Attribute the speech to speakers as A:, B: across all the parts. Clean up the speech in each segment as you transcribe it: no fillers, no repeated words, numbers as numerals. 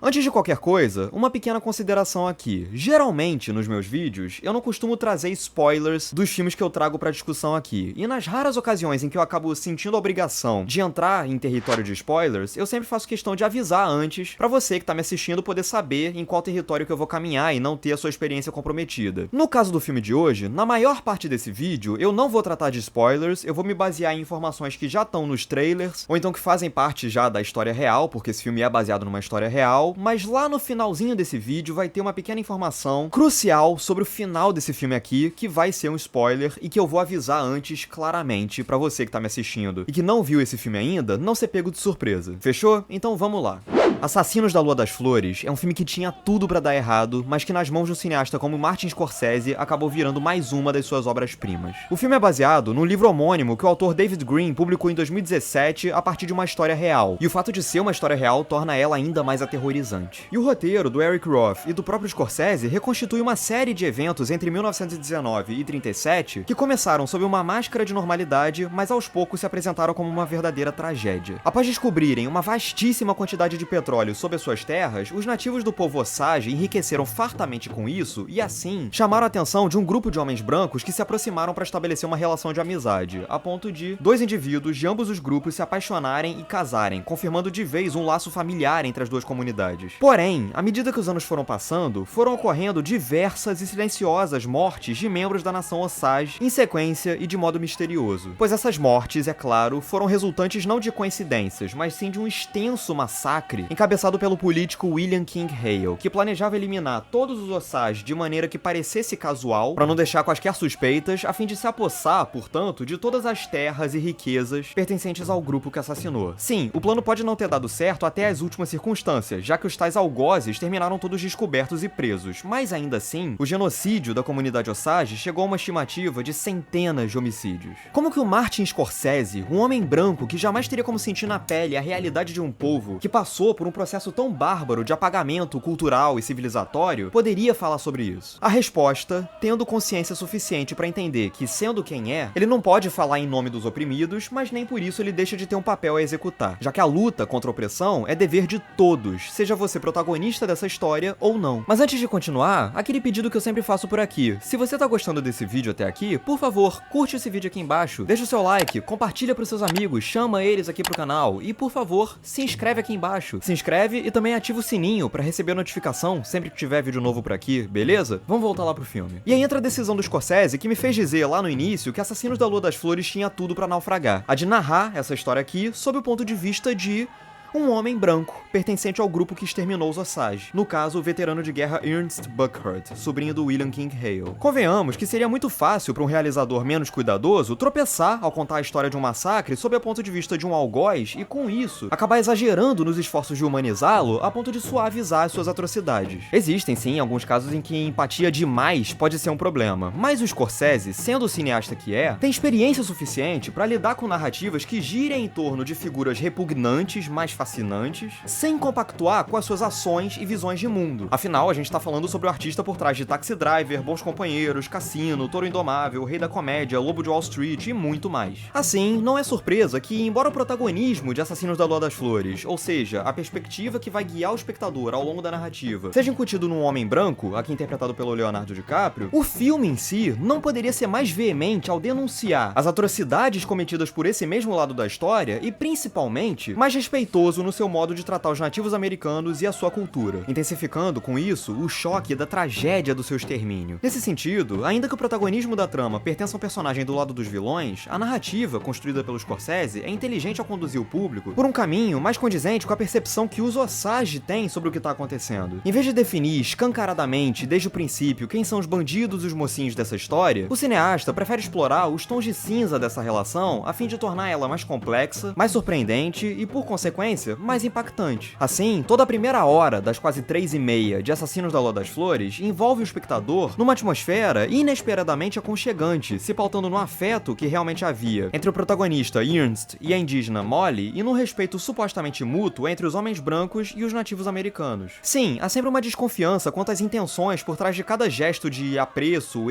A: Antes de qualquer coisa, uma pequena consideração aqui. Geralmente, nos meus vídeos, eu não costumo trazer spoilers dos filmes que eu trago pra discussão aqui. E nas raras ocasiões em que eu acabo sentindo a obrigação de entrar em território de spoilers, eu sempre faço questão de avisar antes, pra você que tá me assistindo poder saber em qual território que eu vou caminhar e não ter a sua experiência comprometida. No caso do filme de hoje, na maior parte desse vídeo, eu não vou tratar de spoilers, eu vou me basear em informações que já estão nos trailers, ou então que fazem parte já da história real, porque esse filme é baseado numa história real, mas lá no finalzinho desse vídeo vai ter uma pequena informação crucial sobre o final desse filme aqui, que vai ser um spoiler e que eu vou avisar antes claramente pra você que tá me assistindo e que não viu esse filme ainda, não ser pego de surpresa. Fechou? Então vamos lá. Assassinos da Lua das Flores é um filme que tinha tudo pra dar errado, mas que nas mãos de um cineasta como Martin Scorsese acabou virando mais uma das suas obras-primas. O filme é baseado no livro homônimo que o autor David Green publicou em 2017 a partir de uma história real, e o fato de ser uma história real torna ela ainda mais aterrorizante. E o roteiro do Eric Roth e do próprio Scorsese reconstitui uma série de eventos entre 1919 e 37 que começaram sob uma máscara de normalidade, mas aos poucos se apresentaram como uma verdadeira tragédia. Após descobrirem uma vastíssima quantidade de petróleo sob as suas terras, os nativos do povo Osage enriqueceram fartamente com isso e, assim, chamaram a atenção de um grupo de homens brancos que se aproximaram para estabelecer uma relação de amizade, a ponto de dois indivíduos de ambos os grupos se apaixonarem e casarem, confirmando de vez um laço familiar entre as duas comunidades. Porém, à medida que os anos foram passando, foram ocorrendo diversas e silenciosas mortes de membros da nação Osage em sequência e de modo misterioso. Pois essas mortes, é claro, foram resultantes não de coincidências, mas sim de um extenso massacre encabeçado pelo político William King Hale, que planejava eliminar todos os Osage de maneira que parecesse casual, para não deixar quaisquer suspeitas, a fim de se apossar, portanto, de todas as terras e riquezas pertencentes ao grupo que assassinou. Sim, o plano pode não ter dado certo até as últimas circunstâncias, já que os tais algozes terminaram todos descobertos e presos, mas ainda assim, o genocídio da comunidade Osage chegou a uma estimativa de centenas de homicídios. Como que o Martin Scorsese, um homem branco que jamais teria como sentir na pele a realidade de um povo que passou por um processo tão bárbaro de apagamento cultural e civilizatório, poderia falar sobre isso? A resposta, tendo consciência suficiente para entender que, sendo quem é, ele não pode falar em nome dos oprimidos, mas nem por isso ele deixa de ter um papel a executar, já que a luta contra a opressão é dever de todos, seja você protagonista dessa história ou não. Mas antes de continuar, aquele pedido que eu sempre faço por aqui: se você tá gostando desse vídeo até aqui, por favor, curte esse vídeo aqui embaixo, deixa o seu like, compartilha pros seus amigos, chama eles aqui pro canal e, por favor, se inscreve aqui embaixo. Se inscreve e também ativa o sininho pra receber a notificação sempre que tiver vídeo novo por aqui, beleza? Vamos voltar lá pro filme. E aí entra a decisão do Scorsese que me fez dizer lá no início que Assassinos da Lua das Flores tinha tudo pra naufragar. A de narrar essa história aqui sob o ponto de vista de um homem branco, pertencente ao grupo que exterminou os Osage. No caso, o veterano de guerra Ernest Buckhart, sobrinho do William King Hale. Convenhamos que seria muito fácil para um realizador menos cuidadoso tropeçar ao contar a história de um massacre sob o ponto de vista de um algoz e, com isso, acabar exagerando nos esforços de humanizá-lo a ponto de suavizar as suas atrocidades. Existem, sim, alguns casos em que empatia demais pode ser um problema, mas o Scorsese, sendo o cineasta que é, tem experiência suficiente para lidar com narrativas que girem em torno de figuras repugnantes, mais fascinantes, sem compactuar com as suas ações e visões de mundo. Afinal, a gente tá falando sobre o artista por trás de Taxi Driver, Bons Companheiros, Cassino, Touro Indomável, Rei da Comédia, Lobo de Wall Street e muito mais. Assim, não é surpresa que, embora o protagonismo de Assassinos da Lua das Flores, ou seja, a perspectiva que vai guiar o espectador ao longo da narrativa, seja incutido num homem branco, aqui interpretado pelo Leonardo DiCaprio, o filme em si não poderia ser mais veemente ao denunciar as atrocidades cometidas por esse mesmo lado da história e, principalmente, mais respeitoso no seu modo de tratar os nativos americanos e a sua cultura, intensificando com isso o choque da tragédia do seu extermínio. Nesse sentido, ainda que o protagonismo da trama pertença a um personagem do lado dos vilões, a narrativa, construída pelo Scorsese, é inteligente ao conduzir o público por um caminho mais condizente com a percepção que os Osage têm sobre o que está acontecendo. Em vez de definir escancaradamente, desde o princípio, quem são os bandidos e os mocinhos dessa história, o cineasta prefere explorar os tons de cinza dessa relação a fim de tornar ela mais complexa, mais surpreendente e, por consequência, mais impactante. Assim, toda a primeira hora das quase 3h30 de Assassinos da Lua das Flores envolve o espectador numa atmosfera inesperadamente aconchegante, se pautando no afeto que realmente havia entre o protagonista Ernst e a indígena Molly e no respeito supostamente mútuo entre os homens brancos e os nativos americanos. Sim, há sempre uma desconfiança quanto às intenções por trás de cada gesto de apreço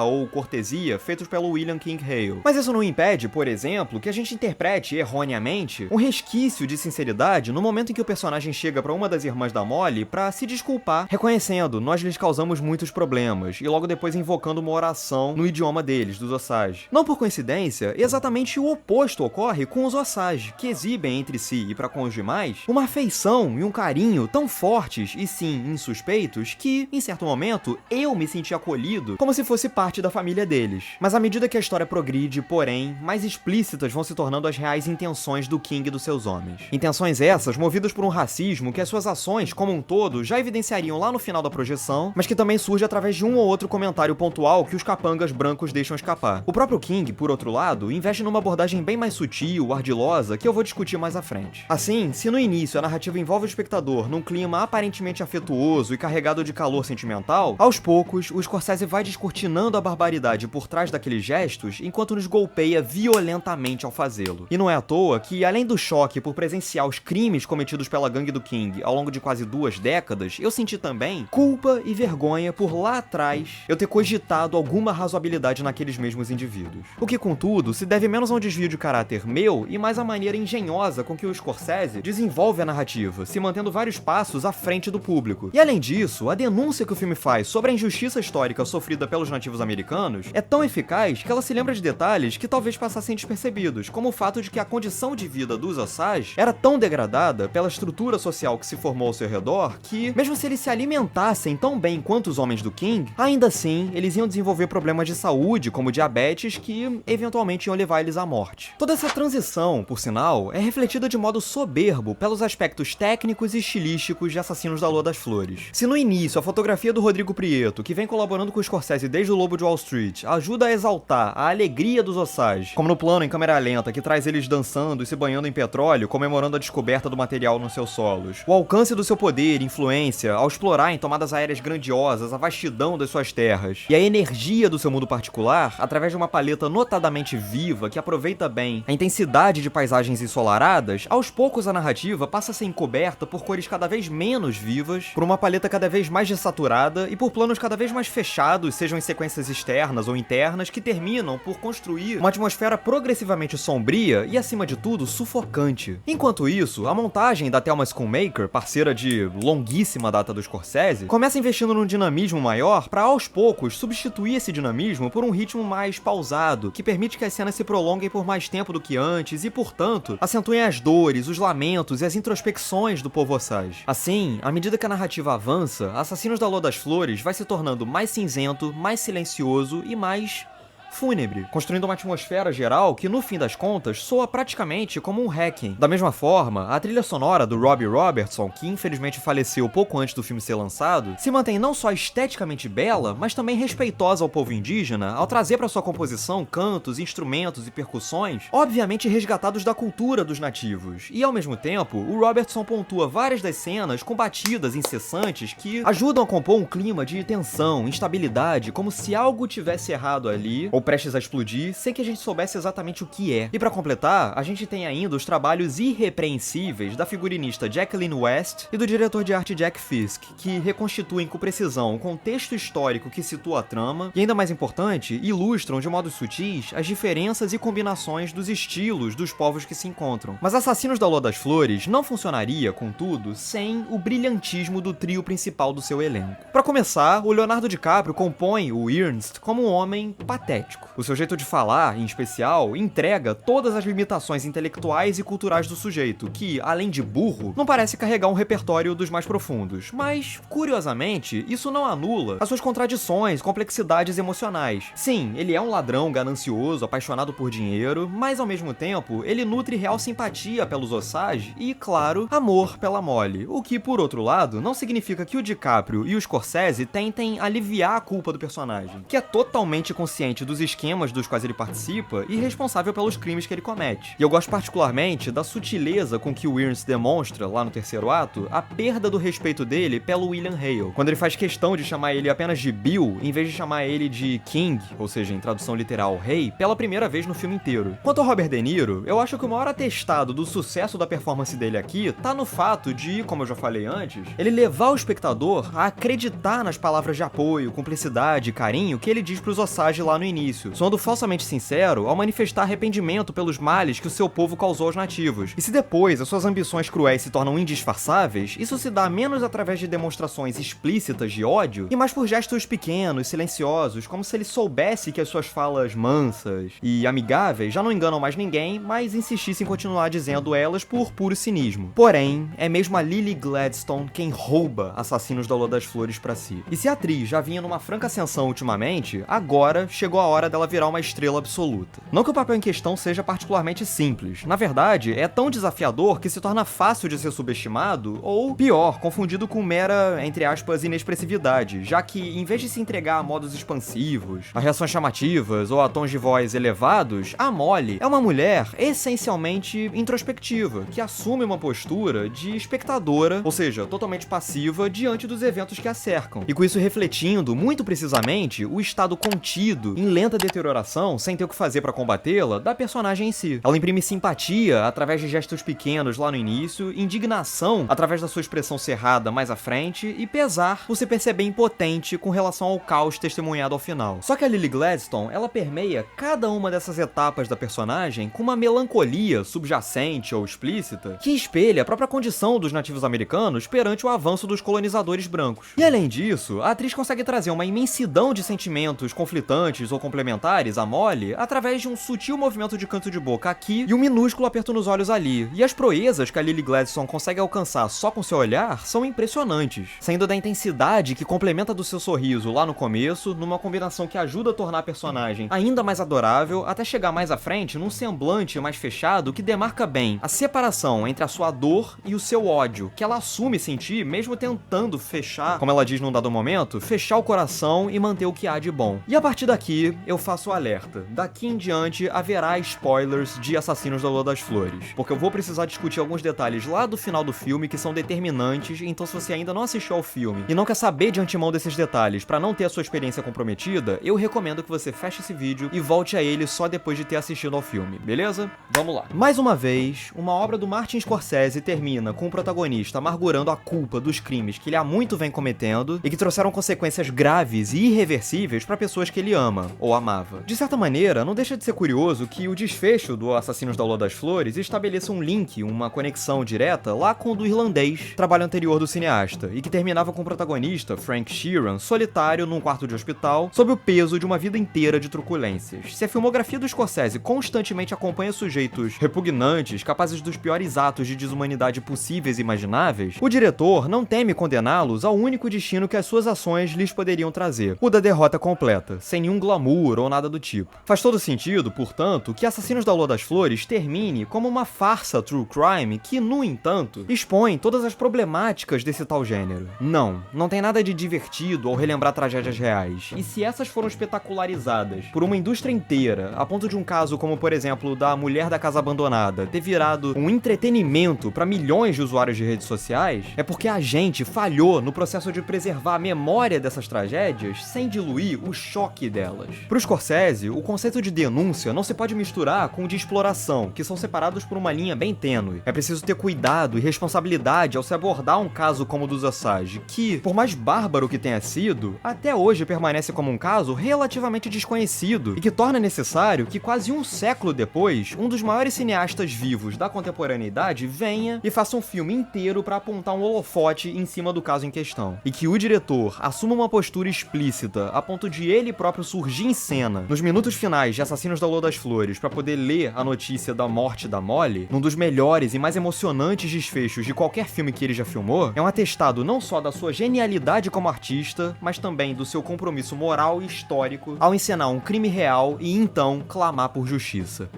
A: ou cortesia feitos pelo William King Hale. Mas isso não impede, por exemplo, que a gente interprete erroneamente um resquício de sinceridade sinceridade no momento em que o personagem chega pra uma das irmãs da Molly pra se desculpar, reconhecendo: nós lhes causamos muitos problemas, e logo depois invocando uma oração no idioma deles, dos Osage. Não por coincidência, exatamente o oposto ocorre com os Osage, que exibem entre si e pra com os demais uma afeição e um carinho tão fortes e sim insuspeitos que, em certo momento, eu me senti acolhido como se fosse parte da família deles. Mas à medida que a história progride, porém, mais explícitas vão se tornando as reais intenções do King e dos seus homens. Intenções essas movidas por um racismo que as suas ações, como um todo, já evidenciariam lá no final da projeção, mas que também surge através de um ou outro comentário pontual que os capangas brancos deixam escapar. O próprio King, por outro lado, investe numa abordagem bem mais sutil, ardilosa, que eu vou discutir mais à frente. Assim, se no início a narrativa envolve o espectador num clima aparentemente afetuoso e carregado de calor sentimental, aos poucos, o Scorsese vai descortinando a barbaridade por trás daqueles gestos, enquanto nos golpeia violentamente ao fazê-lo. E não é à toa que, além do choque por presenciar os crimes cometidos pela gangue do King ao longo de quase 2 décadas, eu senti também culpa e vergonha por lá atrás eu ter cogitado alguma razoabilidade naqueles mesmos indivíduos. O que, contudo, se deve menos a um desvio de caráter meu e mais à maneira engenhosa com que o Scorsese desenvolve a narrativa, se mantendo vários passos à frente do público. E além disso, a denúncia que o filme faz sobre a injustiça histórica sofrida pelos nativos americanos é tão eficaz que ela se lembra de detalhes que talvez passassem despercebidos, como o fato de que a condição de vida dos Osage era tão degradada pela estrutura social que se formou ao seu redor que, mesmo se eles se alimentassem tão bem quanto os homens do King, ainda assim eles iam desenvolver problemas de saúde, como diabetes, que eventualmente iam levar eles à morte. Toda essa transição, por sinal, é refletida de modo soberbo pelos aspectos técnicos e estilísticos de Assassinos da Lua das Flores. Se no início a fotografia do Rodrigo Prieto, que vem colaborando com o Scorsese desde o Lobo de Wall Street, ajuda a exaltar a alegria dos Osage, como no plano em câmera lenta que traz eles dançando e se banhando em petróleo, comemorando a descoberta do material nos seus solos, o alcance do seu poder e influência ao explorar em tomadas aéreas grandiosas a vastidão das suas terras, e a energia do seu mundo particular, através de uma paleta notadamente viva que aproveita bem a intensidade de paisagens ensolaradas, aos poucos a narrativa passa a ser encoberta por cores cada vez menos vivas, por uma paleta cada vez mais desaturada e por planos cada vez mais fechados, sejam em sequências externas ou internas, que terminam por construir uma atmosfera progressivamente sombria e, acima de tudo, sufocante. Enquanto isso, a montagem da Thelma Schoonmaker, parceira de longuíssima data do Scorsese, começa investindo num dinamismo maior para, aos poucos, substituir esse dinamismo por um ritmo mais pausado, que permite que as cenas se prolonguem por mais tempo do que antes e, portanto, acentuem as dores, os lamentos e as introspecções do povo Osage. Assim, à medida que a narrativa avança, Assassinos da Lua das Flores vai se tornando mais cinzento, mais silencioso e mais fúnebre, construindo uma atmosfera geral que, no fim das contas, soa praticamente como um Hacking. Da mesma forma, a trilha sonora do Robbie Robertson, que infelizmente faleceu pouco antes do filme ser lançado, se mantém não só esteticamente bela, mas também respeitosa ao povo indígena, ao trazer para sua composição cantos, instrumentos e percussões, obviamente resgatados da cultura dos nativos. E, ao mesmo tempo, o Robertson pontua várias das cenas com batidas incessantes que ajudam a compor um clima de tensão, instabilidade, como se algo tivesse errado ali, ou prestes a explodir, sem que a gente soubesse exatamente o que é. E pra completar, a gente tem ainda os trabalhos irrepreensíveis da figurinista Jacqueline West e do diretor de arte Jack Fisk, que reconstituem com precisão o contexto histórico que situa a trama, e ainda mais importante, ilustram de modos sutis as diferenças e combinações dos estilos dos povos que se encontram. Mas Assassinos da Lua das Flores não funcionaria, contudo, sem o brilhantismo do trio principal do seu elenco. Pra começar, o Leonardo DiCaprio compõe o Ernst como um homem patético. O seu jeito de falar, em especial, entrega todas as limitações intelectuais e culturais do sujeito, que, além de burro, não parece carregar um repertório dos mais profundos. Mas, curiosamente, isso não anula as suas contradições, complexidades emocionais. Sim, ele é um ladrão ganancioso, apaixonado por dinheiro, mas ao mesmo tempo, ele nutre real simpatia pelos Osage e, claro, amor pela Molly. O que, por outro lado, não significa que o DiCaprio e o Scorsese tentem aliviar a culpa do personagem, que é totalmente consciente dos esquemas dos quais ele participa e responsável pelos crimes que ele comete. E eu gosto particularmente da sutileza com que o Ernst demonstra, lá no terceiro ato, a perda do respeito dele pelo William Hale, quando ele faz questão de chamar ele apenas de Bill, em vez de chamar ele de King, ou seja, em tradução literal, rei, pela primeira vez no filme inteiro. Quanto ao Robert De Niro, eu acho que o maior atestado do sucesso da performance dele aqui tá no fato de, como eu já falei antes, ele levar o espectador a acreditar nas palavras de apoio, cumplicidade e carinho que ele diz pros Osage lá no início, início, soando falsamente sincero ao manifestar arrependimento pelos males que o seu povo causou aos nativos. E se depois as suas ambições cruéis se tornam indisfarçáveis, isso se dá menos através de demonstrações explícitas de ódio e mais por gestos pequenos, silenciosos, como se ele soubesse que as suas falas mansas e amigáveis já não enganam mais ninguém, mas insistisse em continuar dizendo elas por puro cinismo. Porém, é mesmo a Lily Gladstone quem rouba Assassinos da Lua das Flores pra si. E se a atriz já vinha numa franca ascensão ultimamente, agora chegou a hora dela virar uma estrela absoluta. Não que o papel em questão seja particularmente simples, na verdade, é tão desafiador que se torna fácil de ser subestimado, ou pior, confundido com mera, entre aspas, inexpressividade, já que, em vez de se entregar a modos expansivos, a reações chamativas ou a tons de voz elevados, a Molly é uma mulher essencialmente introspectiva, que assume uma postura de espectadora, ou seja, totalmente passiva diante dos eventos que a cercam, e com isso refletindo, muito precisamente, o estado contido, em lenta deterioração, sem ter o que fazer pra combatê-la, da personagem em si. Ela imprime simpatia através de gestos pequenos lá no início, indignação através da sua expressão cerrada mais à frente e pesar por se perceber impotente com relação ao caos testemunhado ao final. Só que a Lily Gladstone, ela permeia cada uma dessas etapas da personagem com uma melancolia subjacente ou explícita que espelha a própria condição dos nativos americanos perante o avanço dos colonizadores brancos. E além disso, a atriz consegue trazer uma imensidão de sentimentos conflitantes ou complementares a Molly através de um sutil movimento de canto de boca aqui e um minúsculo aperto nos olhos ali. E as proezas que a Lily Gladstone consegue alcançar só com seu olhar são impressionantes, saindo da intensidade que complementa do seu sorriso lá no começo, numa combinação que ajuda a tornar a personagem ainda mais adorável, até chegar mais à frente num semblante mais fechado que demarca bem a separação entre a sua dor e o seu ódio, que ela assume sentir mesmo tentando fechar, como ela diz num dado momento, fechar o coração e manter o que há de bom. E a partir daqui, eu faço o alerta. Daqui em diante haverá spoilers de Assassinos da Lua das Flores, porque eu vou precisar discutir alguns detalhes lá do final do filme que são determinantes, então se você ainda não assistiu ao filme e não quer saber de antemão desses detalhes pra não ter a sua experiência comprometida, eu recomendo que você feche esse vídeo e volte a ele só depois de ter assistido ao filme, beleza? Vamos lá. Mais uma vez, uma obra do Martin Scorsese termina com o protagonista amargurando a culpa dos crimes que ele há muito vem cometendo e que trouxeram consequências graves e irreversíveis pra pessoas que ele ama ou amava. De certa maneira, não deixa de ser curioso que o desfecho do Assassinos da Lua das Flores estabeleça um link, uma conexão direta lá com o do Irlandês, trabalho anterior do cineasta, e que terminava com o protagonista, Frank Sheeran, solitário num quarto de hospital, sob o peso de uma vida inteira de truculências. Se a filmografia do Scorsese constantemente acompanha sujeitos repugnantes, capazes dos piores atos de desumanidade possíveis e imagináveis, o diretor não teme condená-los ao único destino que as suas ações lhes poderiam trazer, o da derrota completa, sem nenhum glamour ou nada do tipo. Faz todo sentido, portanto, que Assassinos da Lua das Flores termine como uma farsa true crime que, no entanto, expõe todas as problemáticas desse tal gênero. Não tem nada de divertido ao relembrar tragédias reais, e se essas foram espetacularizadas por uma indústria inteira, a ponto de um caso como, por exemplo, da Mulher da Casa Abandonada ter virado um entretenimento para milhões de usuários de redes sociais, é porque a gente falhou no processo de preservar a memória dessas tragédias sem diluir o choque delas. Pro Scorsese, o conceito de denúncia não se pode misturar com o de exploração, que são separados por uma linha bem tênue. É preciso ter cuidado e responsabilidade ao se abordar um caso como o dos Osage, que, por mais bárbaro que tenha sido, até hoje permanece como um caso relativamente desconhecido e que torna necessário que quase um século depois, um dos maiores cineastas vivos da contemporaneidade venha e faça um filme inteiro para apontar um holofote em cima do caso em questão. E que o diretor assuma uma postura explícita a ponto de ele próprio surgir em cena nos minutos finais de Assassinos da Lua das Flores para poder ler a notícia da morte da Molly, num dos melhores e mais emocionantes desfechos de qualquer filme que ele já filmou, é um atestado não só da sua genialidade como artista, mas também do seu compromisso moral e histórico ao encenar um crime real e então clamar por justiça.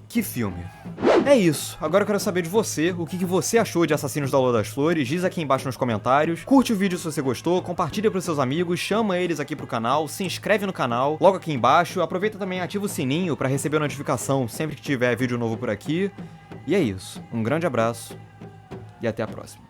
A: Que filme! É isso, agora eu quero saber de você, o que você achou de Assassinos da Lua das Flores, diz aqui embaixo nos comentários, curte o vídeo se você gostou, compartilha pros seus amigos, chama eles aqui pro canal, se inscreve no canal, logo aqui embaixo, aproveita também e ativa o sininho pra receber a notificação sempre que tiver vídeo novo por aqui, e é isso, um grande abraço e até a próxima.